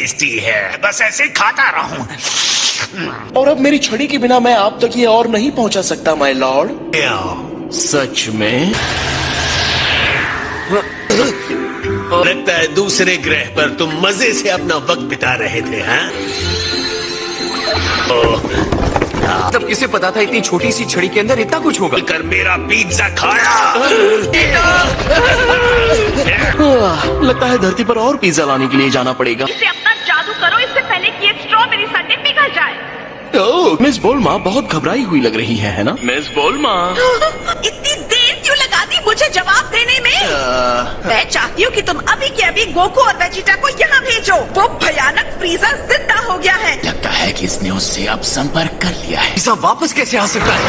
Tasty है, बस ऐसे खाता रहूं। और अब मेरी छड़ी के बिना मैं आप तक ये और नहीं पहुंचा सकता माय लॉर्ड। सच में? लगता है दूसरे ग्रह पर तुम मजे से अपना वक्त बिता रहे थे, हाँ? तब किसे पता था इतनी छोटी सी छड़ी के अंदर इतना कुछ होगा? कर मेरा पिज्जा खाया। लगता है धरती पर और पिज्जा लाने के लिए जाना पड़ेगा। इसे अपना जादू करो इससे पहले कि ये स्ट्रॉबेरी संडे पिघल जाए। ओह, मिस बोलमा बहुत घबराई हुई लग रही है ना? मिस बोलमा, इतनी देर क्यों लगा दी मुझे जवाब देने में? मैं चाहती हूँ कि तुम अभी के अभी गोकू और वेजिटा को यहाँ भेजो। वो भयानक फ्रीजर जिंदा हो गया है। लगता है कि इसने उससे अब संपर्क कर लिया है। पिज़्ज़ा वापस कैसे आ सकता है?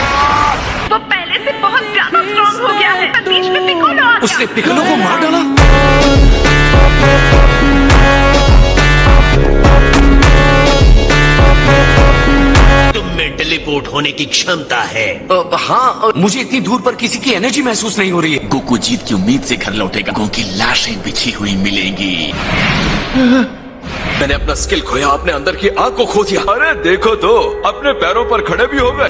वो पहले से बहुत ज्यादा स्ट्रॉन्ग हो गया है। बीच में पिकोलो आ गया। उसने पिकलो को मार डाला। तुम में टेलीपोर्ट होने की क्षमता है। हाँ, मुझे इतनी दूर पर किसी की एनर्जी महसूस नहीं हो रही है। गोकू जीत की उम्मीद से घर लौटेगा, क्योंकि लाशें बिछी हुई मिलेंगी। मैंने अपना स्किल खोया, अपने अंदर की आग को खो दिया। अरे देखो तो, अपने पैरों पर खड़े भी हो गए।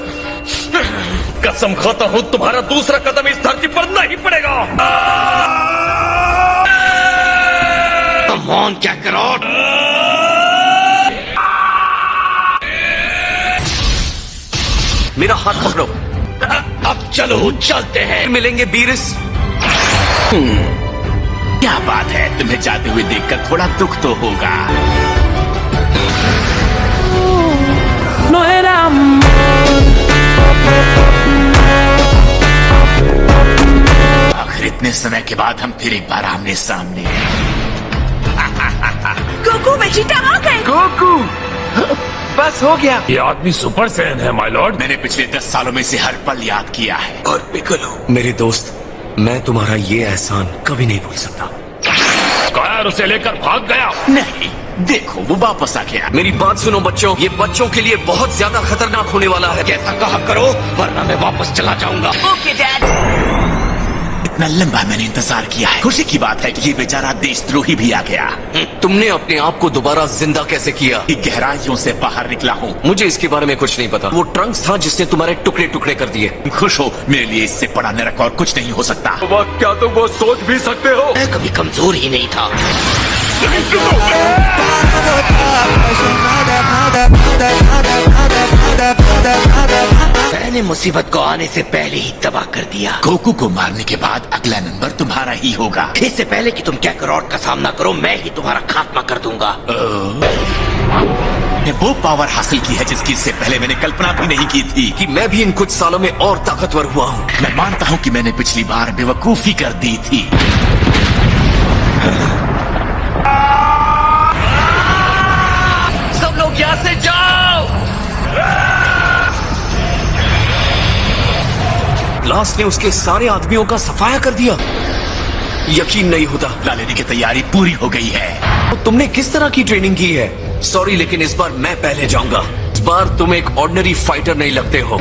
कसम खाता हूँ तुम्हारा दूसरा कदम इस धरती पर नहीं पड़ेगा। Come on कैकरॉट। मेरा हाथ पकड़ो। अब चलो चलते हैं। फिर मिलेंगे बीरिस। क्या बात है, तुम्हें जाते हुए देखकर थोड़ा दुख तो होगा। No era amor. आखिर इतने समय के बाद हम फिर एक बार आमने सामने। गोकू वेजिटा आ गए। गोकू, बस हो गया। ये आदमी सुपर सैन है माय लॉर्ड। मैंने पिछले 10 सालों में से हर पल याद किया है। और पिकलो, मेरे दोस्त, मैं तुम्हारा ये एहसान कभी नहीं भूल सकता। कायर उसे लेकर भाग गया। नहीं, देखो वो वापस आ गया। मेरी बात सुनो बच्चों, ये बच्चों के लिए बहुत ज्यादा खतरनाक होने वाला है। ऐसा कहा करो वरना मैं वापस चला जाऊंगा। Okay dad. इतना लंबा मैंने इंतजार किया है। खुशी की बात है कि ये बेचारा देशद्रोही भी आ गया। तुमने अपने आप को दोबारा जिंदा कैसे किया? कि गहराइयों से बाहर निकला हूँ। मुझे इसके बारे में कुछ नहीं पता। वो ट्रंक्स था जिसने तुम्हारे टुकड़े टुकड़े कर दिए। खुश हो, मेरे लिए इससे बड़ा नरक और कुछ नहीं हो सकता। क्या तुम वो सोच भी सकते हो? मैं कभी कमजोर ही नहीं था। मैंने मुसीबत को आने से पहले ही तबाह कर दिया। गोकू को मारने के बाद अगला नंबर तुम्हारा ही होगा। इससे पहले कि तुम कैकरॉट का सामना करो, मैं ही तुम्हारा खात्मा कर दूंगा। ने वो पावर हासिल की है जिसकी इससे पहले मैंने कल्पना भी नहीं की थी। कि मैं भी इन कुछ सालों में और ताकतवर हुआ हूँ। मैं मानता हूँ कि मैंने पिछली बार बेवकूफी कर दी थी। सब लोग यहाँ से जाओ। ब्लास्ट ने उसके सारे आदमियों का सफाया कर दिया। यकीन नहीं होता। ला लेने की तैयारी पूरी हो गई है। तो तुमने किस तरह की ट्रेनिंग की है? सॉरी, लेकिन इस बार मैं पहले जाऊंगा। इस बार तुम एक ऑर्डिनरी फाइटर नहीं लगते हो।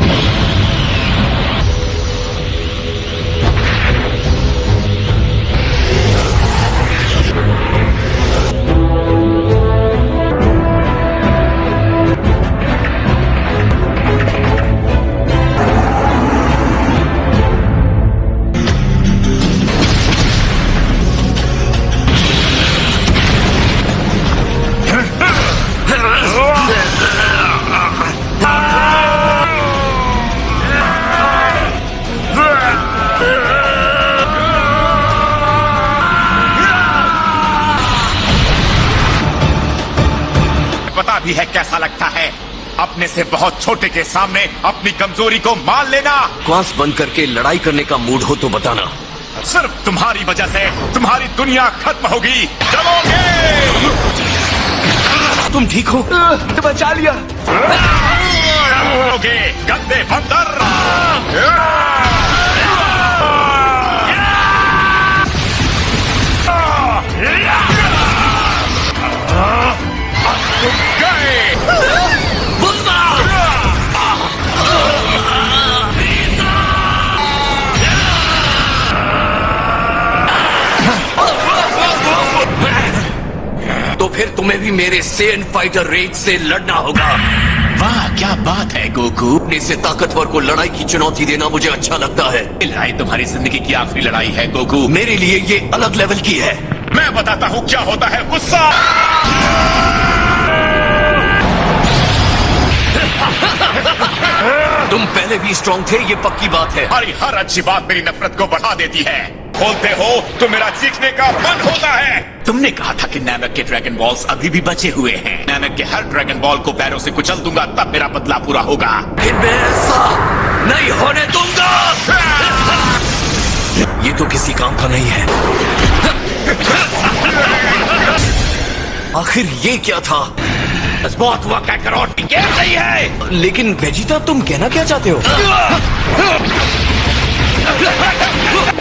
पता भी है कैसा लगता है अपने से बहुत छोटे के सामने अपनी कमजोरी को मान लेना। क्लास बंद करके लड़ाई करने का मूड हो तो बताना। सिर्फ तुम्हारी वजह से तुम्हारी दुनिया खत्म होगी। चलोगे? तुम ठीक हो? बचा लिया। चलोगे गंदे बंदर। तो फिर तुम तुम्हें भी मेरे सेन फाइटर रेज से लड़ना होगा। वाह क्या बात है गोकू। अपने से ताकतवर को लड़ाई की चुनौती देना मुझे अच्छा लगता है। ये लड़ाई तुम्हारी जिंदगी की आखिरी लड़ाई है गोकू। मेरे लिए ये अलग लेवल की है। मैं बताता हूँ क्या होता है गुस्सा। तुम पहले भी स्ट्रांग थे, ये पक्की बात है। हमारी हर अच्छी बात मेरी नफरत को बढ़ा देती है। बोलते हो तो मेरा सीखने का मन होता है। तुमने कहा था कि नैमक के ड्रैगन बॉल्स अभी भी बचे हुए हैं। नैमक के हर ड्रैगन बॉल को पैरों से कुचल दूंगा, तब मेरा बदला पूरा होगा। फिर मैं ऐसा नहीं होने दूंगा। ये तो किसी काम का नहीं है। आखिर ये क्या था? बहुत हुआ कैकरोट, ये सही है। लेकिन वेजिटा, तुम कहना क्या चाहते हो?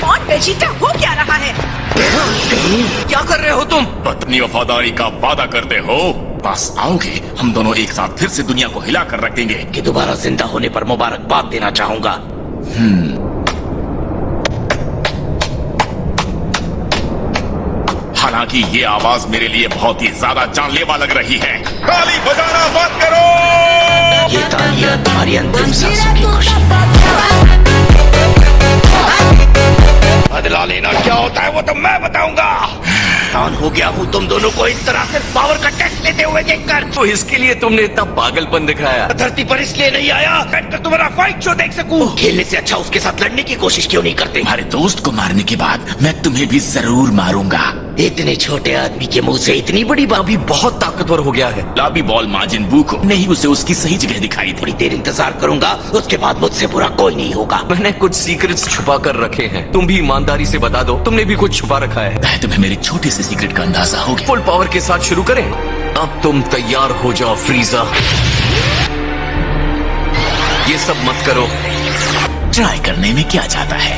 और वेजिटा हो क्या रहा है? क्या कर रहे हो तुम? पत्नी वफादारी का वादा करते हो। पास आओगे, हम दोनों एक साथ फिर से दुनिया को हिला कर रख देंगे। कि दोबारा जिंदा होने पर मुबारकबाद देना चाहूंगा। हालांकि ये आवाज मेरे लिए बहुत ही ज्यादा जानलेवा लग रही है। ताली बजाना बंद करो। ये तालियां तुम्हारी अंतिम सांसों की खुशी। बदला लेना क्या होता है वो तो मैं बताऊंगा। हैरान हो गया हूँ तुम दोनों को इस तरह से पावर का टेस्ट लेते हुए देखकर। तो इसके लिए तुमने इतना पागलपन दिखाया? धरती पर इसलिए नहीं आया बैठकर तुम्हारा फाइट शो देख सकूं। खेलने से अच्छा उसके साथ लड़ने की कोशिश क्यों नहीं करते? तुम्हारे दोस्त को मारने के बाद मैं तुम्हें भी जरूर मारूंगा। इतने छोटे आदमी के मुंह से इतनी बड़ी बात। अभी बहुत ताकतवर हो गया है। लाबी बॉल माजिन बू को नहीं, उसे उसकी सही जगह दिखाई थी। थोड़ी देर इंतजार करूंगा, उसके बाद मुझसे बुरा कोई नहीं होगा। मैंने कुछ सीक्रेट्स छुपा कर रखे हैं, तुम भी ईमानदारी से बता दो, तुमने भी कुछ छुपा रखा है। तुम्हें मेरे छोटे से सीक्रेट का अंदाजा हो गया। फुल पावर के साथ शुरू करें। अब तुम तैयार हो जाओ फ्रीजा। ये सब मत करो। ट्राई करने में क्या जाता है।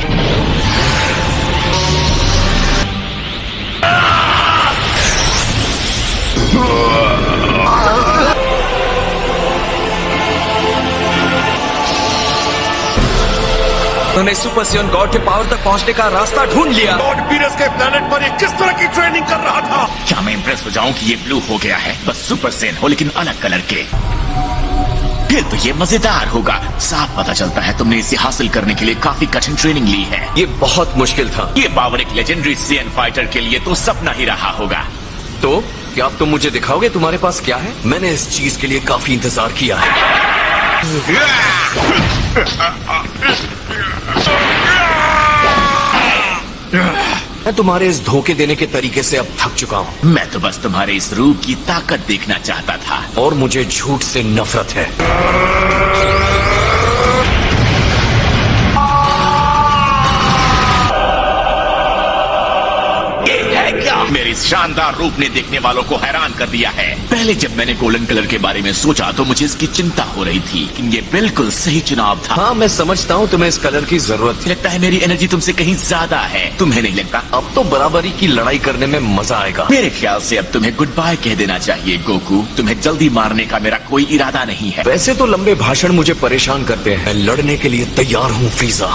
मैंने सुपर सियन गॉड के पावर तक पहुंचने का रास्ता ढूंढ लिया। लॉर्ड पीरस के प्लेनेट पर ये किस तरह की ट्रेनिंग कर रहा था? क्या मैं इम्प्रेस हो जाऊं कि ये ब्लू हो गया है? बस सुपर सेन हो लेकिन अलग कलर के। फिर तो ये मजेदार होगा। साफ पता चलता है तुमने इसे हासिल करने के लिए काफी कठिन ट्रेनिंग ली है। ये बहुत मुश्किल था। ये पावर एक लेजेंडरी सीएन फाइटर के लिए तो सपना ही रहा होगा। तो क्या अब तुम मुझे दिखाओगे तुम्हारे पास क्या है? मैंने इस चीज के लिए काफी इंतजार किया है। मैं तुम्हारे इस धोखे देने के तरीके से अब थक चुका हूँ। मैं तो बस तुम्हारे इस रूप की ताकत देखना चाहता था। और मुझे झूठ से नफरत है। मेरे इस शानदार रूप ने देखने वालों को हैरान कर दिया है। पहले जब मैंने गोल्डन कलर के बारे में सोचा तो मुझे इसकी चिंता हो रही थी, लेकिन ये बिल्कुल सही चुनाव था। हाँ, मैं समझता हूँ तुम्हें इस कलर की जरूरत थी। लगता है मेरी एनर्जी तुमसे कहीं ज्यादा है, तुम्हें नहीं लगता? अब तो बराबरी की लड़ाई करने में मजा आएगा। मेरे ख्याल से अब तुम्हें गुड बाय कह देना चाहिए गोकू। तुम्हें जल्दी मारने का मेरा कोई इरादा नहीं है। वैसे तो लंबे भाषण मुझे परेशान करते हैं। लड़ने के लिए तैयार हूँ फ्रीजा।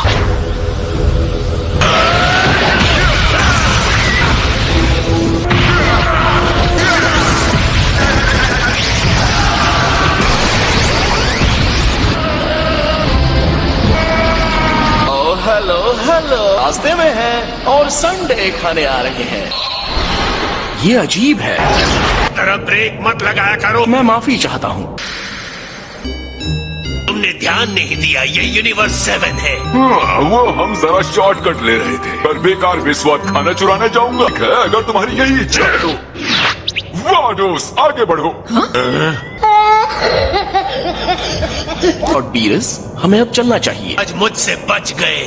हेलो हेलो, रास्ते में हैं और संडे खाने आ रहे हैं। ये अजीब है। तरह ब्रेक मत लगाया करो। मैं माफी चाहता हूँ। तुमने ध्यान नहीं दिया, ये यूनिवर्स 7 है। वो हम जरा शॉर्टकट ले रहे थे, पर बेकार विश्वास खाना चुराने जाऊंगा। अगर तुम्हारी यही इच्छा है तो वाह दोस्त, आगे बढ़ो। और बीरस, हमें अब चलना चाहिए। आज मुझसे बच गए।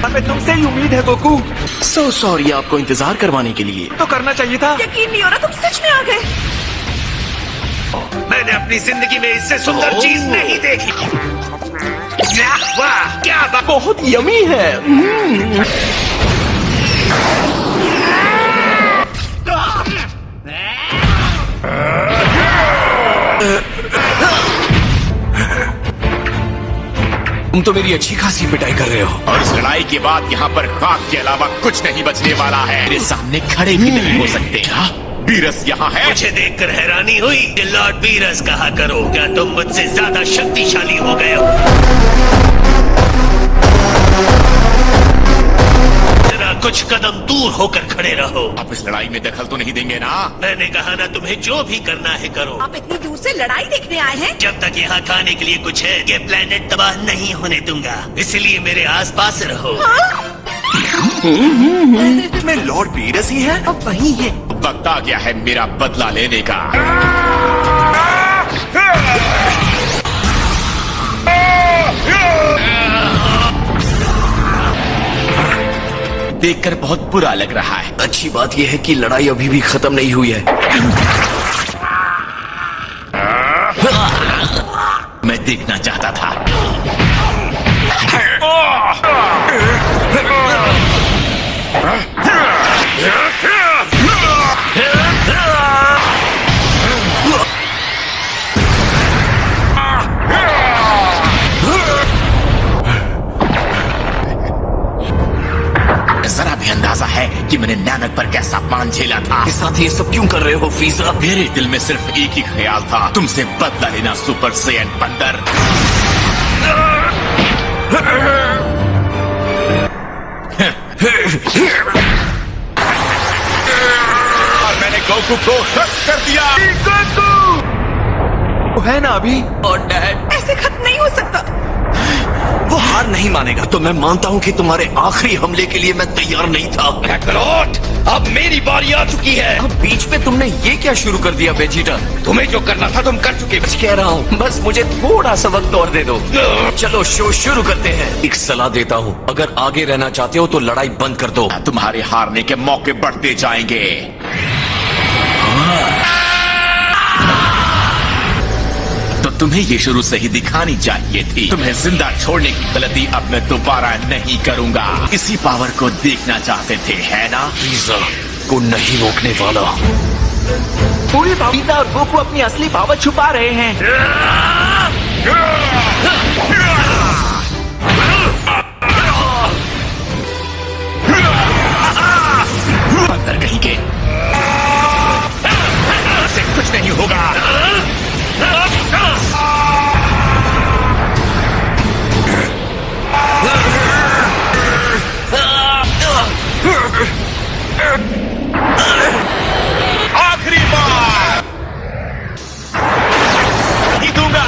हमें तुमसे ही उम्मीद है गोकू। सो सॉरी आपको इंतजार करवाने के लिए। तो करना चाहिए था। यकीन नहीं हो रहा, तुम सच में आ गए। मैंने अपनी जिंदगी में इससे सुंदर चीज नहीं देखी। वाह क्या बात। बहुत यमी है। तुम तो मेरी अच्छी खासी पिटाई कर रहे हो। और इस लड़ाई के बाद यहाँ पर खाक के अलावा कुछ नहीं बचने वाला है। मेरे सामने खड़े भी नहीं हो सकते। क्या बीरस यहाँ है? मुझे देखकर हैरानी हुई कि लॉर्ड बीरस कहा करो। क्या तुम मुझसे ज्यादा शक्तिशाली हो गए हो? जरा कुछ कदम दूर होकर खड़े रहो। आप इस लड़ाई में दखल तो नहीं देंगे ना? मैंने कहा ना, तुम्हें जो भी करना है करो। आप इतनी दूर से लड़ाई देखने आए हैं? जब तक यहाँ खाने के लिए कुछ है, ये प्लेनेट तबाह नहीं होने दूंगा। इसलिए मेरे आसपास रहो। मैं लॉर्ड बीरस ही है? अब वही है। वक्त आ गया है मेरा बदला लेने का। देखकर बहुत बुरा लग रहा है। अच्छी बात यह है कि लड़ाई अभी भी खत्म नहीं हुई है। मैं देखना चाहता था। जरा भी अंदाजा है कि मैंने नानक पर कैसा अपमान झेला था। इस साथ ये सब क्यों कर रहे हो फ्रीजा? मेरे दिल में सिर्फ एक ही ख्याल था, तुमसे बदला लेना सुपर सैयन बंदर। और मैंने गोकू को खत्म कर दिया। है ना अभी? और डैड, ऐसे खत्म नहीं हो सकता। वो हार नहीं मानेगा। तो मैं मानता हूँ कि तुम्हारे आखिरी हमले के लिए मैं तैयार नहीं था। काकरोट, अब मेरी बारी आ चुकी है। अब बीच में तुमने ये क्या शुरू कर दिया वेजिटा? तुम्हें जो करना था तुम कर चुके। बस कह रहा हूँ, बस मुझे थोड़ा सा वक्त और दे दो। चलो शो शुरू करते हैं। एक सलाह देता हूँ, अगर आगे रहना चाहते हो तो लड़ाई बंद कर दो। तुम्हारे हारने के मौके बढ़ते जाएंगे। तो तुम्हें ये शुरू से ही दिखानी चाहिए थी। तुम्हें जिंदा छोड़ने की गलती अब मैं दोबारा नहीं करूंगा। इसी पावर को देखना चाहते थे, है ना? फ्रीजा को नहीं रोकने वाला। पूरी फ्रीजा और गोकू अपनी असली पावर छुपा रहे हैं। अंदर कहीं के से कुछ नहीं होगा। आखिरी बार नहीं दूंगा।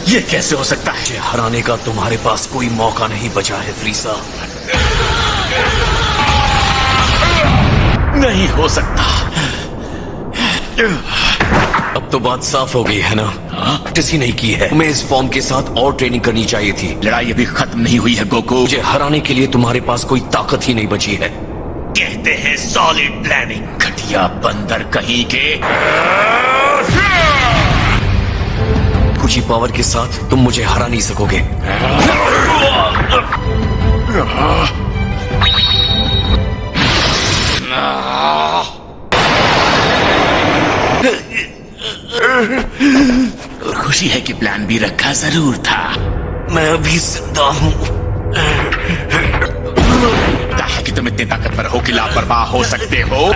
ये कैसे हो सकता है? मुझे हराने का तुम्हारे पास कोई मौका नहीं बचा है फ्रीजा। नहीं हो सकता। अब तो बात साफ हो गई है ना? किसी नहीं की है। तुम्हें इस फॉर्म के साथ और ट्रेनिंग करनी चाहिए थी। लड़ाई अभी खत्म नहीं हुई है गोकू। मुझे हराने के लिए तुम्हारे पास कोई ताकत ही नहीं बची है। कहते हैं सॉलिड प्लानिंग। घटिया बंदर कहीं के। कुछ ही पावर के साथ तुम मुझे हरा नहीं सकोगे। खुशी है कि प्लान भी रखा जरूर था। मैं अभी जिंदा हूँ। लगता है कि तुम इतने ताकतवर हो कि लापरवाह हो सकते हो।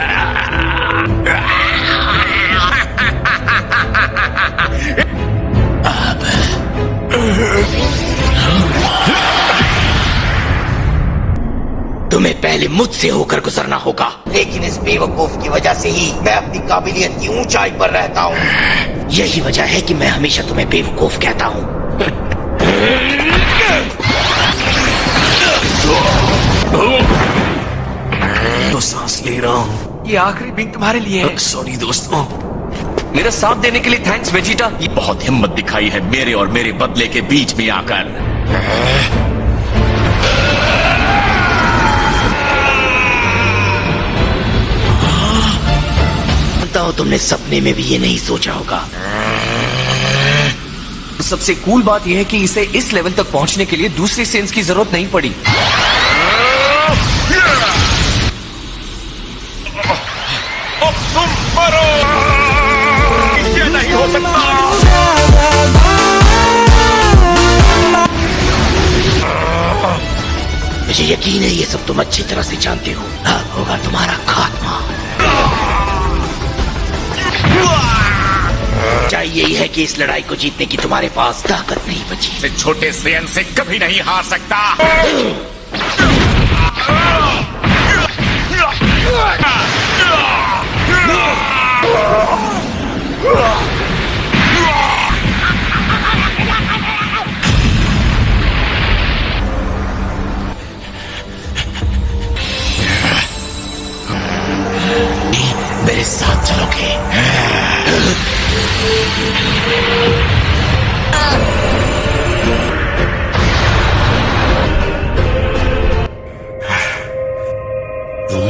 तुम्हें पहले मुझसे होकर गुजरना होगा। लेकिन इस बेवकूफ की वजह से ही मैं अपनी काबिलियत की ऊंचाई पर रहता हूँ। यही वजह है कि मैं हमेशा तुम्हें बेवकूफ कहता हूँ। तो सांस ले रहा हूँ। ये आखिरी बिंग तुम्हारे लिए है। सॉरी दोस्तों, मेरा साथ देने के लिए थैंक्स वेजिटा। ये बहुत हिम्मत दिखाई है मेरे और मेरे बदले के बीच में आकर। जानता हूँ तुमने सपने में भी ये नहीं सोचा होगा। सबसे कूल बात यह है कि इसे इस लेवल तक पहुंचने के लिए दूसरे सेंस की जरूरत नहीं पड़ी। अब तुम मरो। ये नहीं हो सकता। मुझे यकीन है ये सब तुम अच्छी तरह से जानते हो। अब होगा तुम्हारा खात्मा। चाहिए यही है कि इस लड़ाई को जीतने की तुम्हारे पास ताकत नहीं बची। इस छोटे सेन से कभी नहीं हार सकता। मेरे साथ चलोगे?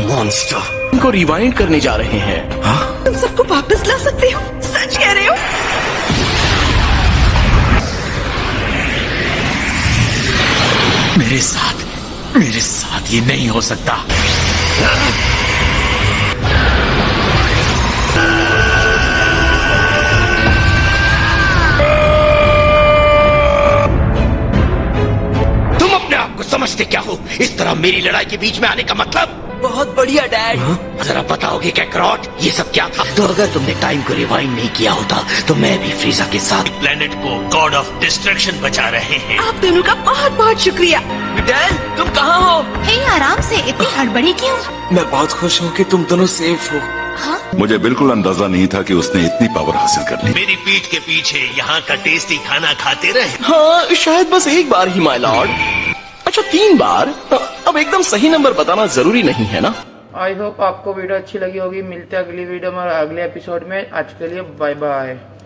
मॉन्स्टर इनको रिवाइंड करने जा रहे हैं। तुम सबको वापस ला सकते हो? सच कह रहे हो? मेरे साथ ये नहीं हो सकता। तुम अपने आप को समझते क्या हो? इस तरह मेरी लड़ाई के बीच में आने का मतलब? बहुत बढ़िया डैड। जरा बताओगे कैकरॉट, ये सब क्या था? तो अगर तुमने टाइम को रिवाइंड नहीं किया होता तो मैं भी फ्रीजा के साथ प्लेनेट को गॉड ऑफ डिस्ट्रक्शन बचा रहे हैं। आप दोनों का बहुत बहुत शुक्रिया। डैड तुम कहाँ हो? हे आराम से, इतनी हड़बड़ी क्यों? मैं बहुत खुश हूँ कि तुम दोनों सेफ हो। मुझे बिल्कुल अंदाजा नहीं था कि उसने इतनी पावर हासिल कर ली। मेरी पीठ के पीछे यहाँ का टेस्टी खाना खाते रहे। हाँ, शायद बस एक बार ही माय लॉर्ड। अच्छा 3 बार? अब एकदम सही नंबर बताना जरूरी नहीं है ना? आई होप आपको वीडियो अच्छी लगी होगी। मिलते हैं अगली वीडियो में और अगले एपिसोड में। आज के लिए बाय बाय।